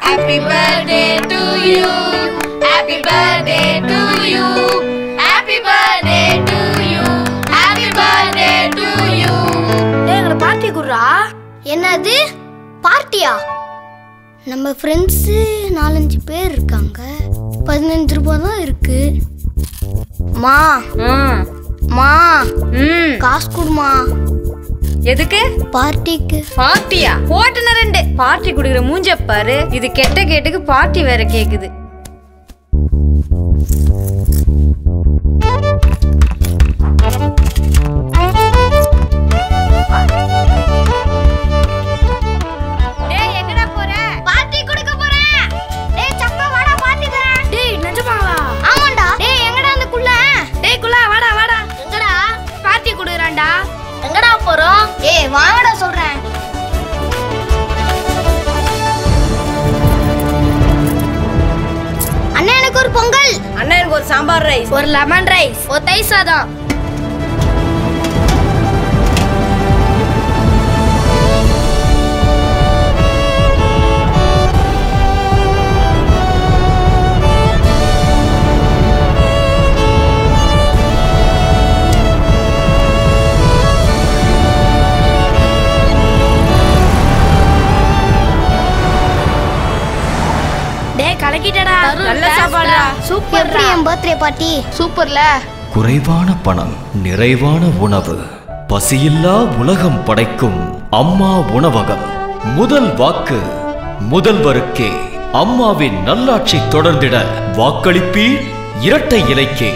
Happy birthday to you. Happy birthday to you. Happy birthday to you. Happy birthday to you. எங்க party குறா. என்னது? பார்ட்டியா? நம்ம friends 4-5 பேர் இருக்காங்க. 15 ரூபாய் தான் இருக்கு. மா மா காசு குடுமா. எதுக்கு? பார்ட்டிக்கு. பார்ட்டியா? போட்டுன 2 பார்ட்டி குடுக்குற மூஞ்ச பாரு. இது கெட்ட கேட்டுக்கு பார்ட்டி வேற கேக்குது. டேய் எங்கடா போற? பார்ட்டி குடுக்க போறேன். டேய் சப்பா வாடா பார்ட்டி தரேன். டேய் நிஜமாவா? ஆமாடா. டேய் எங்கடா அந்த குள்ள? டேய் குள்ள வாடா வாடா. எங்கடா? பார்ட்டி குடுக்குறான்டா. எங்கடா போறோம்? ஏய் வாங்கடா சொல்றேன். அண்ணா எனக்கு ஒரு பொங்கல். அண்ணா எனக்கு ஒரு சாம்பார் ரைஸ், ஒரு லெமன் ரைஸ், ஒரு தயிர் சாதம். கலக்கிட்டடா. நல்ல சாப்பாடுடா. சூப்பர். என் பர்த்டே பார்ட்டி சூப்பர்ல. குறைவான பணம், நிறைவான உணவு, பசியில்லா உலகம் படைக்கும் அம்மா உணவகம். முதல் வாக்கு முதல்வருக்கே. அம்மாவின் நல்லாட்சி தொடர்ந்திட வாக்களிப்பீர் இரட்டை இலைக்கே.